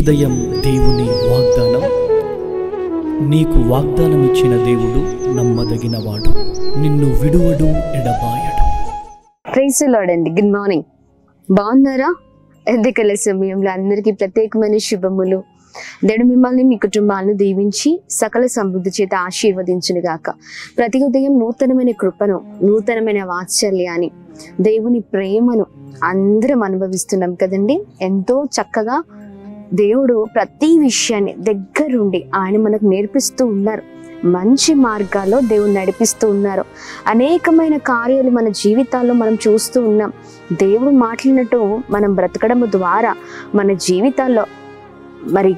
ఉదయం దేవుని వాగ్దానం. నీకు వాగ్దానం ఇచ్చిన దేవుడు నమ్మదగినవాడు, నిన్ను విడువడు, ఎడబాయడు. ప్రైజ్ ది లార్డ్ అండి. Good morning. బాగున్నారా? ఎద్దకల సమయంలో అందరికీ ప్రత్యేకమైన శుభములు. దేవుడు మిమ్మల్ని మీ కుటుంబాలను దీవించి సకల సమృద్ధి చేత ఆశీర్వదించును గాక. ప్రతి ఉదయం నూతనమైన కృపను, నూతనమైన వాత్సల్యాన్ని, దేవుని ప్రేమను అందరం అనుభవిస్తున్నాం కదండి. ఎంతో చక్కగా దేవుడు ప్రతి విషయాన్ని దగ్గరుండి ఆయన మనకు నేర్పిస్తూ ఉన్నారు. మంచి మార్గాల్లో దేవుడు నడిపిస్తూ ఉన్నారు. అనేకమైన కార్యాలు మన జీవితాల్లో మనం చూస్తూ ఉన్నాం. దేవుడు మాట్లాడినట్టు మనం బ్రతకడం ద్వారా మన జీవితాల్లో మరి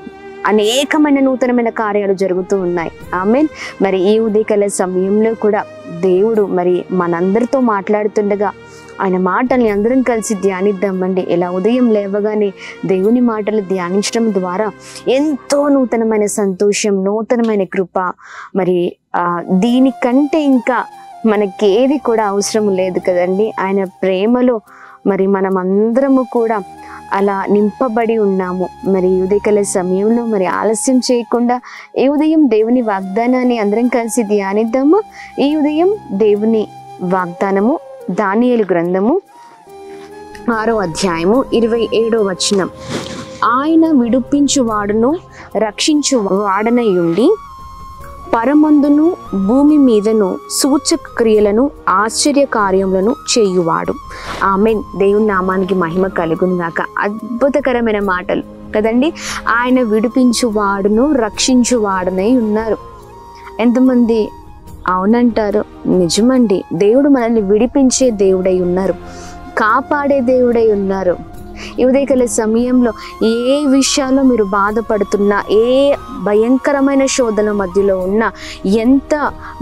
అనేకమైన నూతనమైన కార్యాలు జరుగుతూ ఉన్నాయి. ఆమేన్. మరి ఈ ఉదయకాల సమయంలో కూడా దేవుడు మరి మనందరితో మాట్లాడుతుండగా ఆయన మాటల్ని అందరం కలిసి ధ్యానిద్దామండి. ఇలా ఉదయం లేవగానే దేవుని మాటలు ధ్యానించడం ద్వారా ఎంతో నూతనమైన సంతోషం, నూతనమైన కృప, మరి దీనికంటే ఇంకా మనకి ఏది కూడా అవసరం లేదు కదండి. ఆయన ప్రేమలో మరి మనం అందరము కూడా అలా నింపబడి ఉన్నాము. మరి ఉదయకాల సమయంలో మరి ఆలస్యం చేయకుండా ఈ ఉదయం దేవుని వాగ్దానాన్ని అందరం కలిసి ధ్యానిద్దాము. ఈ ఉదయం దేవుని వాగ్దానము దానియేలు గ్రంథము 6వ అధ్యాయము 27వ వచనం. ఆయన విడిపించువాడును రక్షించువాడనయుండి పరమందును భూమి మీదను సూచక క్రియలను ఆశ్చర్య కార్యములను చేయువాడు. ఆమేన్. దేవుని నామానికి మహిమ కలుగును గాక. అద్భుతకరమైన మాటలు కదండి. ఆయన విడిపించువాడును రక్షించువాడనై ఉన్నారు. ఎంతమంది అవునంటారు? నిజమండి. దేవుడు మనల్ని విడిపించే దేవుడై ఉన్నారు, కాపాడే దేవుడై ఉన్నారు. ఈ ఉదయకాల సమయంలో ఏ విషయాల్లో మీరు బాధపడుతున్నా, ఏ భయంకరమైన శోధన మధ్యలో ఉన్నా, ఎంత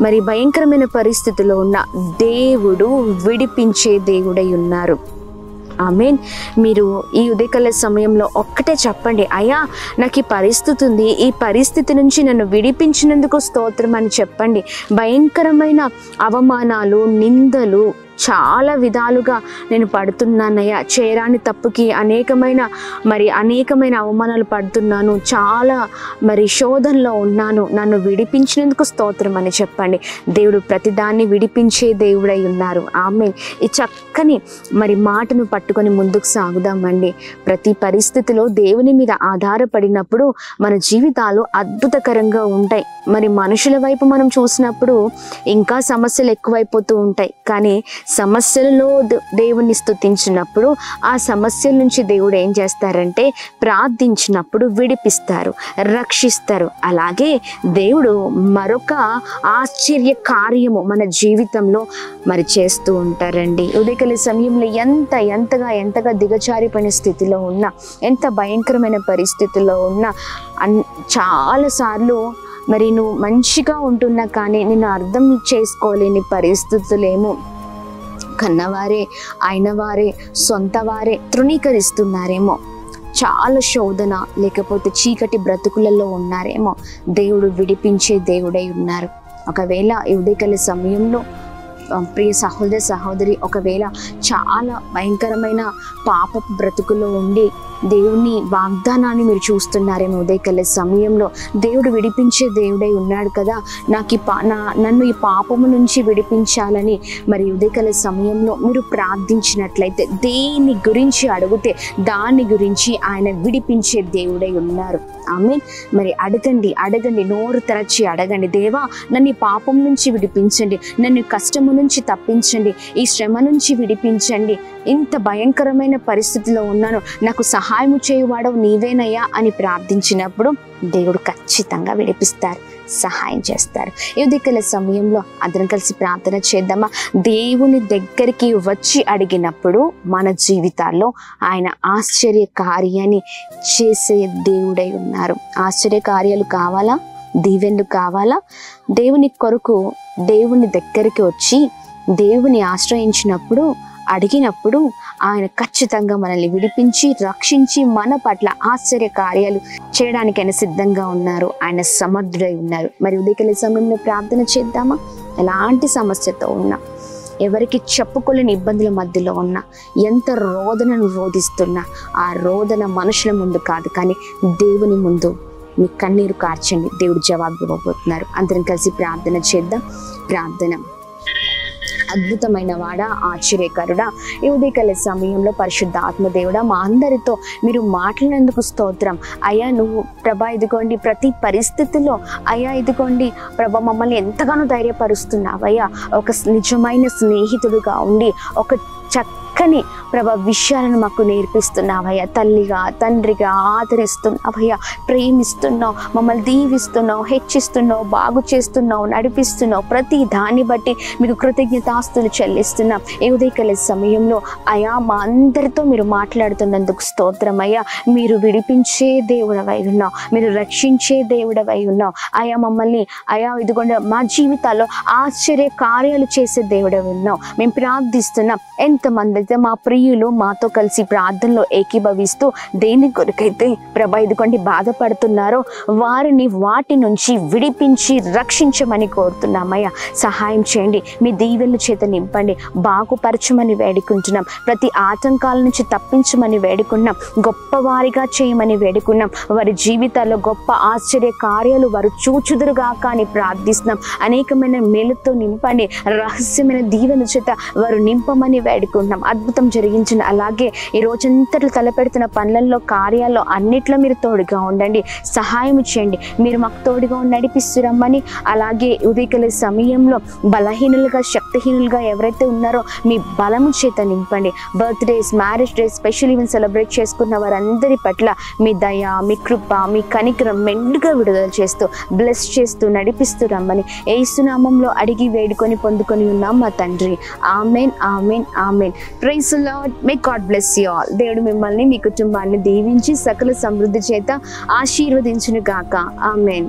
మరి భయంకరమైన పరిస్థితిలో ఉన్నా దేవుడు విడిపించే దేవుడై ఉన్నారు. ఆమేన్. మీరు ఈ ఉదయకాల సమయంలో ఒక్కటే చెప్పండి, అయ్యా నాకు ఈ పరిస్థితి ఉంది, ఈ పరిస్థితి నుంచి నన్ను విడిపించినందుకు స్తోత్రం అని చెప్పండి. భయంకరమైన అవమానాలు, నిందలు చాలా విధాలుగా నేను పడుతున్నానయ్యా, చేయరాని తప్పుకి అనేకమైన అవమానాలు పడుతున్నాను, చాలా మరి శోధనలో ఉన్నాను, నన్ను విడిపించినందుకు స్తోత్రం అని చెప్పండి. దేవుడు ప్రతిదాన్ని విడిపించే దేవుడై ఉన్నారు. ఆమేన్. ఈ చక్కని మరి మాటను పట్టుకొని ముందుకు సాగుదామండి. ప్రతి పరిస్థితిలో దేవుని మీద ఆధారపడినప్పుడు మన జీవితాలు అద్భుతకరంగా ఉంటాయి. మరి మనుషుల వైపు మనం చూసినప్పుడు ఇంకా సమస్యలు ఎక్కువైపోతూ ఉంటాయి. కానీ సమస్యలలో దేవుణ్ణి స్తుతించినప్పుడు ఆ సమస్యల నుంచి దేవుడు ఏం చేస్తారంటే ప్రార్థించినప్పుడు విడిపిస్తారు, రక్షిస్తారు. అలాగే దేవుడు మరొక ఆశ్చర్య కార్యము మన జీవితంలో మరి చేస్తూ ఉంటారండి. ఉదయకాల సమయంలో ఎంతగా దిగజారిపోయిన స్థితిలో ఉన్నా, ఎంత భయంకరమైన పరిస్థితుల్లో ఉన్నా, చాలాసార్లు మరి నువ్వు మంచిగా ఉంటున్నా కానీ నిన్ను అర్థం చేసుకోలేని పరిస్థితులేమో కన్నవారే, అయినవారే, సొంత వారే తృణీకరిస్తున్నారేమో, చాలా శోధన లేకపోతే చీకటి బ్రతుకులలో ఉన్నారేమో, దేవుడు విడిపించే దేవుడై ఉన్నారు. ఒకవేళ ఈ ఉదయకాల సమయంలో ప్రియ సహోదరి ఒకవేళ చాలా భయంకరమైన పాపపు బ్రతుకులో ఉండి దేవుని వాగ్దానాన్ని మీరు చూస్తున్నారేమో, ఉదయకాల సమయంలో దేవుడు విడిపించే దేవుడై ఉన్నాడు కదా, నన్ను ఈ పాపము నుంచి విడిపించాలని మరి ఉదయకాల సమయంలో మీరు ప్రార్థించినట్లయితే, దేని గురించి అడిగితే దాని గురించి ఆయన విడిపించే దేవుడై ఉన్నారు. ఆమేన్. మరి అడగండి, నోరు తెరచి అడగండి. దేవా, నన్ను ఈ పాపం నుంచి విడిపించండి, నన్ను కష్టము నుంచి తప్పించండి, ఈ శ్రమ నుంచి విడిపించండి, ఇంత భయంకరమైన పరిస్థితిలో ఉన్నాను, నాకు సహాయం చేయువాడవు నీవేనయ్యా అని ప్రార్థించినప్పుడు దేవుడు ఖచ్చితంగా విడిపిస్తారు, సహాయం చేస్తారు. ఈ ఉదయకాల సమయంలో అందరం కలిసి ప్రార్థన చేద్దామా? దేవుని దగ్గరికి వచ్చి అడిగినప్పుడు మన జీవితాల్లో ఆయన ఆశ్చర్య కార్యాన్ని చేసే దేవుడై ఉన్నారు. ఆశ్చర్య కార్యాలు కావాలా? దీవెనలు కావాలా? దేవుని కొరకు దేవుని దగ్గరికి వచ్చి దేవుని ఆశ్రయించినప్పుడు, అడిగినప్పుడు ఆయన ఖచ్చితంగా మనల్ని విడిపించి, రక్షించి మన పట్ల ఆశ్చర్య కార్యాలు చేయడానికి ఆయన సిద్ధంగా ఉన్నారు. ఆయన సమర్థుడై ఉన్నారు. మరి ఉదయకాల సమయంలో ప్రార్థన చేద్దామా? ఎలాంటి సమస్యతో ఉన్నా, ఎవరికి చెప్పుకోలేని ఇబ్బందుల మధ్యలో ఉన్నా, ఎంత రోదనను రోధిస్తున్నా ఆ రోదన మనుషుల ముందు కాదు కానీ దేవుని ముందు మీ కన్నీరు కార్చండి. దేవుడు జవాబు ఇవ్వబోతున్నారు. అందరం కలిసి ప్రార్థన చేద్దాం. ప్రార్థన. అద్భుతమైన వాడా, ఆశ్చర్యకరుడా, ఈ ఉదయకాల సమయంలో పరిశుద్ధ ఆత్మదేవుడా మా అందరితో మీరు మాట్లాడినందుకు స్తోత్రం అయ్యా. నువ్వు ప్రభా ఇదిగోండి ప్రతి పరిస్థితుల్లో అయ్యా ఇదిగోండి ప్రభా మమ్మల్ని ఎంతగానో ధైర్యపరుస్తున్నావయ్యా. ఒక నిజమైన స్నేహితుడుగా ఉండి ఒక చక్కని ప్రభా విషయాలను మాకు నేర్పిస్తున్నావయ్యా. తల్లిగా తండ్రిగా ఆదరిస్తున్నావయ్యా, ప్రేమిస్తున్నావు, మమ్మల్ని దీవిస్తున్నావు, హెచ్చిస్తున్నావు, బాగు చేస్తున్నావు, నడిపిస్తున్నావు. ప్రతి దాన్ని బట్టి మీకు కృతజ్ఞతాస్తులు చెల్లిస్తున్నాం. ఈ ఉదయకాల సమయంలో అయా మా అందరితో మీరు మాట్లాడుతున్నందుకు స్తోత్రం అయ్యా. మీరు విడిపించే దేవుడవై ఉన్నావు, మీరు రక్షించే దేవుడవై ఉన్నావు అయా. మమ్మల్ని అయా ఇదిగోండి మా జీవితాల్లో ఆశ్చర్య కార్యాలు చేసే దేవుడవై ఉన్నావు. మేము ప్రార్థిస్తున్నాం. ఎంతమంది అయితే మా ప్రియులు మాతో కలిసి ప్రార్థనలో ఏకీభవిస్తూ దేని కొరకైతే ప్రభా ఇదిగోండి బాధపడుతున్నారో వారిని వాటి నుంచి విడిపించి రక్షించమని కోరుతున్నామయ్యా. సహాయం చేయండి, మీ దీవెనల చేత నింపండి, బాగుపరచమని వేడుకుంటున్నాం. ప్రతి ఆటంకాల నుంచి తప్పించమని వేడుకున్నాం, గొప్పవారిగా చేయమని వేడుకున్నాం. వారి జీవితాల్లో గొప్ప ఆశ్చర్య కార్యాలు వారు చూచుదురుగా కానీ ప్రార్థిస్తున్నాం. అనేకమైన మేలుతో నింపండి, రహస్యమైన దీవెన చేత వారు నింపమని వేడుకుంటున్నాం. అద్భుతం జరిగించిన అలాగే ఈ రోజంతట్లు తలపెడుతున్న పనులలో కార్యాల్లో అన్నిట్లో మీరు తోడుగా ఉండండి, సహాయం చేయండి. మీరు మాకు తోడుగా నడిపిస్తురమ్మని అలాగే ఉదయకాల సమయంలో బలహీనులుగా శక్తిహీనులుగా ఎవరైతే ఉన్నారో మీ బలము చేత నింపండి. Birthdays, marriage days, special event celebrate చేసుకున్న వారందరి పట్ల మీ దయ, మీ కృప, మీ కనికరం మెండుగా విడుదల చేస్తూ బ్లెస్ చేస్తూ నడిపిస్తూ రమ్మని యేసు నామములో అడిగి వేడుకొని పొందుకొని ఉన్నాం మా తండ్రి. Amen, amen, amen. Praise the Lord. May God bless you all. దేవుడు మిమ్మల్ని మీ కుటుంబాన్ని దీవించి సకల సమృద్ధి చేత ఆశీర్వదించును గాక. ఆమెన్.